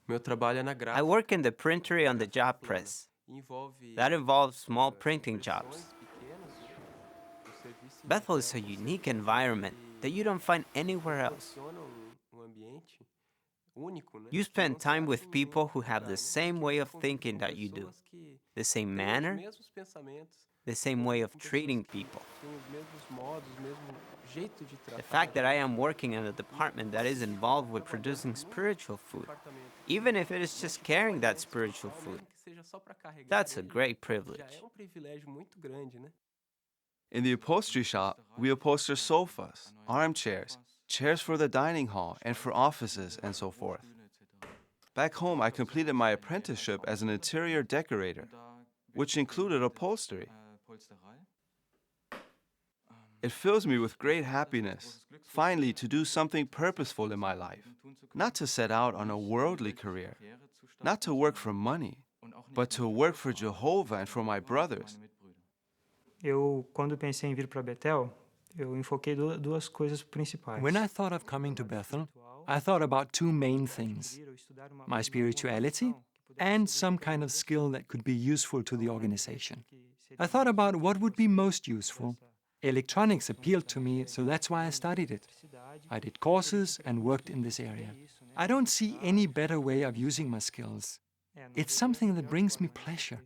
Meu trabalho é na I gráfica. work in the printery on the job press. Envolve That involves small printing jobs. impressões pequenas, o serviço de Bethel is a impresso, unique serviços environment that you don't find anywhere else. proporcionam ambiente único, né? You Que não spend se time acha with em nenhum people outro who have lugar, the né? same Porque way você of convive thinking com that you do, pessoas que the same têm os manner, mesmos pensamentos, the same way convive of com pessoas treating que people. têm os mesmos modos, o mesmo jeito de The tratar fact that I a am gente. working in a department that is involved with producing spiritual food, even if it is just carrying that spiritual food, Mesmo que seja só para carregar that's a ele, great já privilege. é privilégio muito grande, né? In the upholstery shop, we upholster sofas, armchairs, chairs for the dining hall and for offices, and so forth. Back home, I completed my apprenticeship as an interior decorator, which included upholstery. It fills me with great happiness, finally, to do something purposeful in my life. Not to set out on a worldly career, not to work for money, but to work for Jehovah and for my brothers. Quando pensei em vir para Betel, eu enfoquei duas coisas principais. When I thought of coming to Bethel, I thought about two main things: my spirituality and some kind of skill that could be useful to the organization. I thought about what would be most useful. Electronics appealed to me, so that's why I studied it. I did courses and worked in this area. I don't see any better way of using my skills. It's something that brings me pleasure.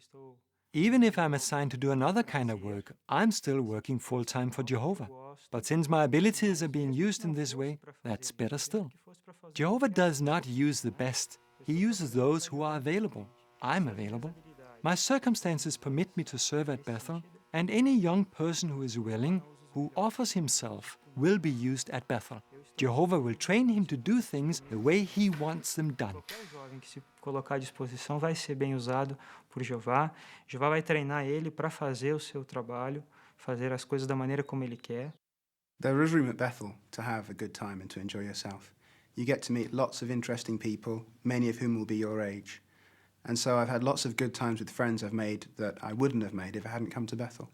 Even if I'm assigned to do another kind of work, I'm still working full-time for Jehovah. But since my abilities are being used in this way, that's better still. Jehovah does not use the best. He uses those who are available. I'm available. My circumstances permit me to serve at Bethel, and any young person who is willing, who offers himself, will be used at Bethel. Jehovah will train him to do things the way he wants them done. Qualquer jovem que se colocar à disposição vai ser bem usado por Jeová. Jeová vai treinar ele para fazer o seu trabalho, fazer as coisas da maneira como ele quer. There is room at Bethel to have a good time and to enjoy yourself. You get to meet lots of interesting people, many of whom will be your age. And so I've had lots of good times with friends I've made that I wouldn't have made if I hadn't come to Bethel.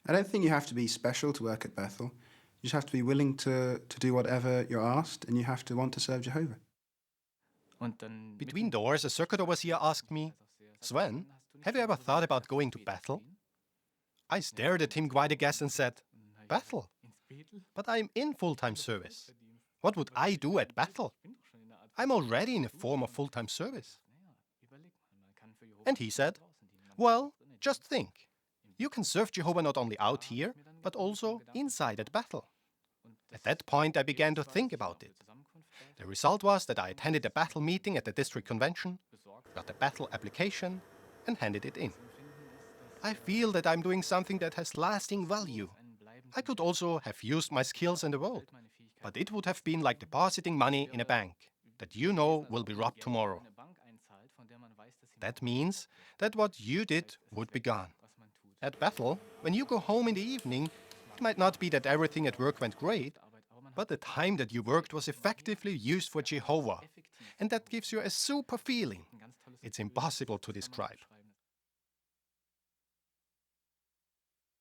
I don't think you have to be special to work at Bethel. You just have to be willing to do whatever you're asked, and you have to want to serve Jehovah. Between doors, a circuit overseer asked me, "Sven, have you ever thought about going to Bethel?" I stared at him quite aghast and said, "Bethel? But I'm in full-time service. What would I do at Bethel? I'm already in a form of full-time service." And he said, "Well, just think. You can serve Jehovah not only out here, but also inside at Bethel." At that point, I began to think about it. The result was that I attended a Bethel meeting at the district convention, got a Bethel application, and handed it in. I feel that I'm doing something that has lasting value. I could also have used my skills in the world, but it would have been like depositing money in a bank that you know will be robbed tomorrow. That means that what you did would be gone. At Bethel, when you go home in the evening, it might not be that everything at work went great, but the time that you worked was effectively used for Jehovah. And that gives you a super feeling. It's impossible to describe.